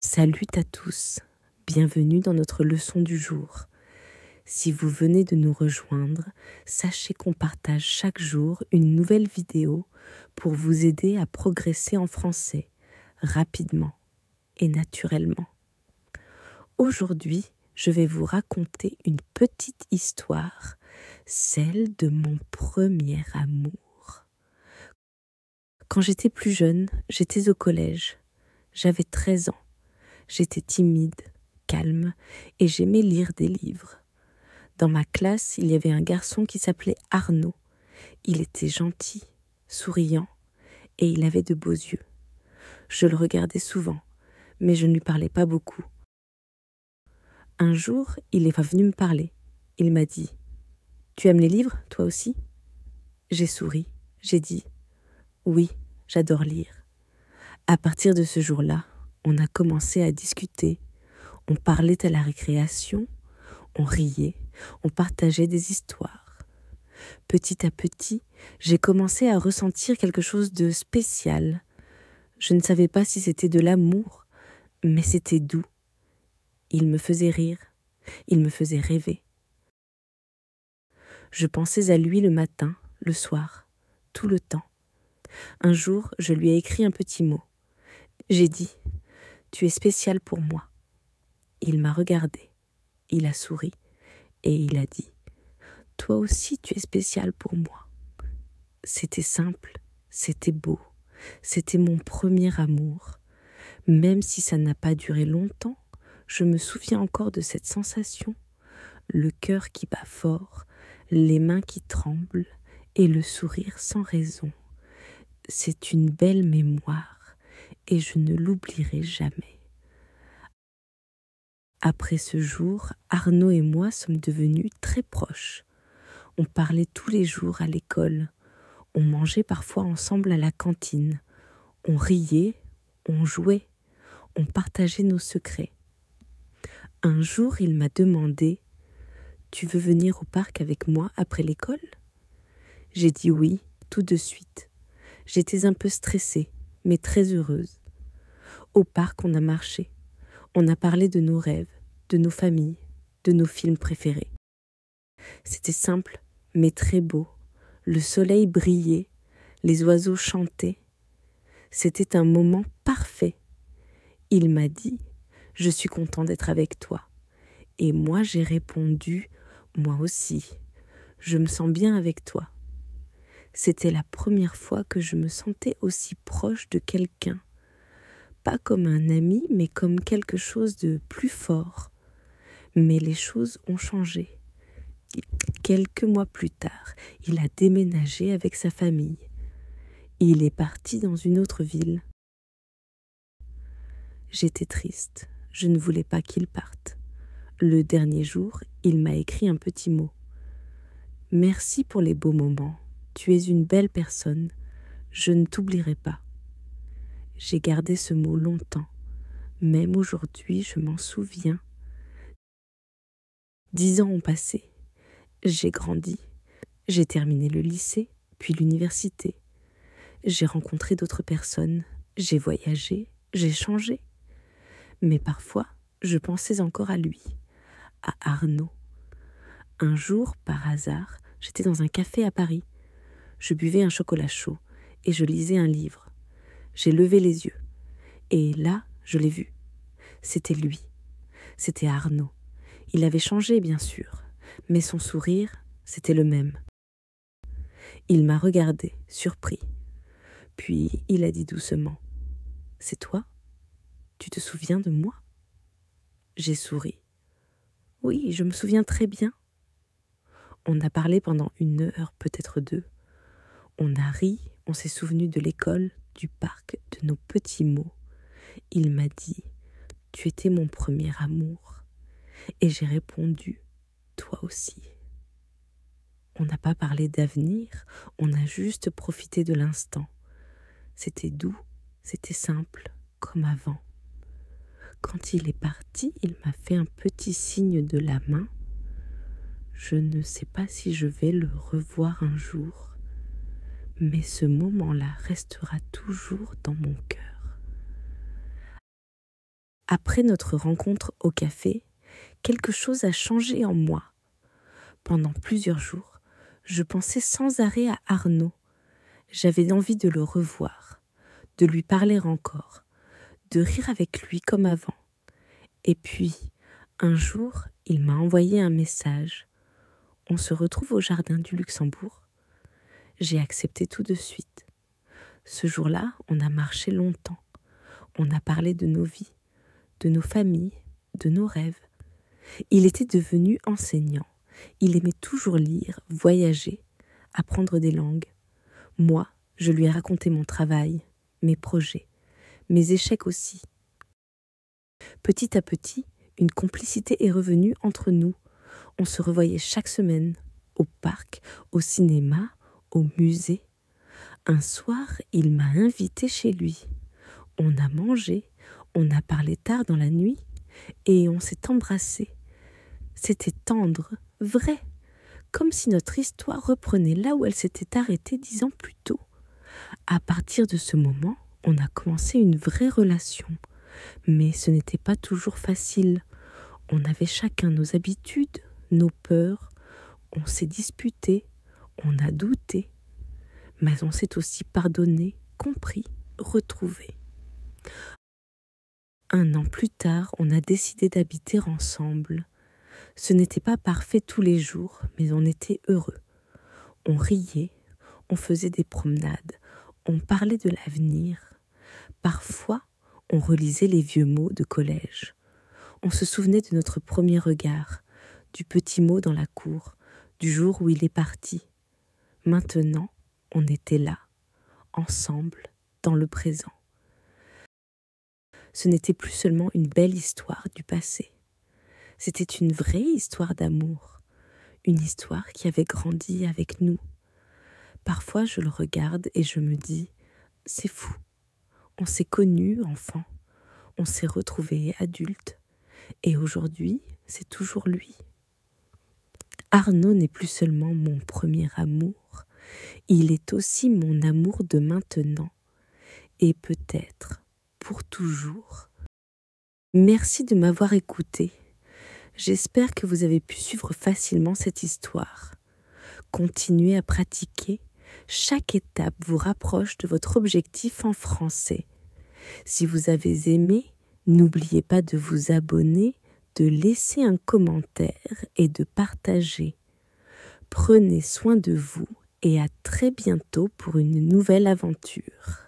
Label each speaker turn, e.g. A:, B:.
A: Salut à tous, bienvenue dans notre leçon du jour. Si vous venez de nous rejoindre, sachez qu'on partage chaque jour une nouvelle vidéo pour vous aider à progresser en français, rapidement et naturellement. Aujourd'hui, je vais vous raconter une petite histoire, celle de mon premier amour. Quand j'étais plus jeune, j'étais au collège. J'avais 13 ans. J'étais timide, calme et j'aimais lire des livres. Dans ma classe, il y avait un garçon qui s'appelait Arnaud. Il était gentil, souriant et il avait de beaux yeux. Je le regardais souvent, mais je ne lui parlais pas beaucoup. Un jour, il est venu me parler. Il m'a dit « Tu aimes les livres, toi aussi ?» J'ai souri, j'ai dit « Oui, j'adore lire. » À partir de ce jour-là, on a commencé à discuter. On parlait à la récréation, on riait, on partageait des histoires. Petit à petit, j'ai commencé à ressentir quelque chose de spécial. Je ne savais pas si c'était de l'amour, mais c'était doux. Il me faisait rire, il me faisait rêver. Je pensais à lui le matin, le soir, tout le temps. Un jour, je lui ai écrit un petit mot. J'ai dit « Tu es spécial pour moi ». Il m'a regardé, il a souri et il a dit « Toi aussi tu es spécial pour moi ». C'était simple, c'était beau, c'était mon premier amour. Même si ça n'a pas duré longtemps, je me souviens encore de cette sensation, le cœur qui bat fort, les mains qui tremblent et le sourire sans raison. C'est une belle mémoire et je ne l'oublierai jamais. Après ce jour, Arnaud et moi sommes devenus très proches. On parlait tous les jours à l'école. On mangeait parfois ensemble à la cantine. On riait, on jouait, on partageait nos secrets. Un jour, il m'a demandé « Tu veux venir au parc avec moi après l'école ?» J'ai dit oui, tout de suite. J'étais un peu stressée, mais très heureuse. Au parc, on a marché. On a parlé de nos rêves, de nos familles, de nos films préférés. C'était simple, mais très beau. Le soleil brillait, les oiseaux chantaient. C'était un moment parfait. Il m'a dit « Je suis content d'être avec toi ». Et moi j'ai répondu « Moi aussi, je me sens bien avec toi ». C'était la première fois que je me sentais aussi proche de quelqu'un. Pas comme un ami, mais comme quelque chose de plus fort. Mais les choses ont changé. Quelques mois plus tard, il a déménagé avec sa famille. Il est parti dans une autre ville. J'étais triste, je ne voulais pas qu'il parte. Le dernier jour, il m'a écrit un petit mot. « Merci pour les beaux moments, tu es une belle personne, je ne t'oublierai pas. » J'ai gardé ce mot longtemps, même aujourd'hui je m'en souviens. 10 ans ont passé, j'ai grandi, j'ai terminé le lycée, puis l'université. J'ai rencontré d'autres personnes, j'ai voyagé, j'ai changé. Mais parfois, je pensais encore à lui, à Arnaud. Un jour, par hasard, j'étais dans un café à Paris. Je buvais un chocolat chaud et je lisais un livre. J'ai levé les yeux et là, je l'ai vu. C'était lui, c'était Arnaud. Il avait changé, bien sûr, mais son sourire, c'était le même. Il m'a regardé, surpris. Puis il a dit doucement « C'est toi ? Tu te souviens de moi ?» J'ai souri. « Oui, je me souviens très bien. » On a parlé pendant 1 heure, peut-être 2. On a ri, on s'est souvenu de l'école, du parc, de nos petits mots. Il m'a dit « Tu étais mon premier amour ». Et j'ai répondu « Toi aussi ». On n'a pas parlé d'avenir, on a juste profité de l'instant. C'était doux, c'était simple, comme avant. Quand il est parti, il m'a fait un petit signe de la main. Je ne sais pas si je vais le revoir un jour, mais ce moment-là restera toujours dans mon cœur. Après notre rencontre au café, quelque chose a changé en moi. Pendant plusieurs jours, je pensais sans arrêt à Arnaud. J'avais envie de le revoir, de lui parler encore, de rire avec lui comme avant. Et puis, un jour, il m'a envoyé un message. On se retrouve au jardin du Luxembourg. J'ai accepté tout de suite. Ce jour-là, on a marché longtemps. On a parlé de nos vies, de nos familles, de nos rêves. Il était devenu enseignant. Il aimait toujours lire, voyager, apprendre des langues. Moi, je lui ai raconté mon travail, mes projets, mes échecs aussi. Petit à petit, une complicité est revenue entre nous. On se revoyait chaque semaine, au parc, au cinéma, au musée. Un soir, il m'a invité chez lui. On a mangé, on a parlé tard dans la nuit et on s'est embrassés. C'était tendre, vrai, comme si notre histoire reprenait là où elle s'était arrêtée 10 ans plus tôt. À partir de ce moment, on a commencé une vraie relation. Mais ce n'était pas toujours facile. On avait chacun nos habitudes, nos peurs. On s'est disputé, on a douté. Mais on s'est aussi pardonné, compris, retrouvé. 1 an plus tard, on a décidé d'habiter ensemble. Ce n'était pas parfait tous les jours, mais on était heureux. On riait, on faisait des promenades, on parlait de l'avenir. Parfois, on relisait les vieux mots de collège. On se souvenait de notre premier regard, du petit mot dans la cour, du jour où il est parti. Maintenant, on était là, ensemble, dans le présent. Ce n'était plus seulement une belle histoire du passé. C'était une vraie histoire d'amour, une histoire qui avait grandi avec nous. Parfois, je le regarde et je me dis, c'est fou. On s'est connus enfant, on s'est retrouvés adultes, et aujourd'hui, c'est toujours lui. Arnaud n'est plus seulement mon premier amour, il est aussi mon amour de maintenant, et peut-être pour toujours. Merci de m'avoir écouté. J'espère que vous avez pu suivre facilement cette histoire. Continuez à pratiquer. Chaque étape vous rapproche de votre objectif en français. Si vous avez aimé, n'oubliez pas de vous abonner, de laisser un commentaire et de partager. Prenez soin de vous et à très bientôt pour une nouvelle aventure.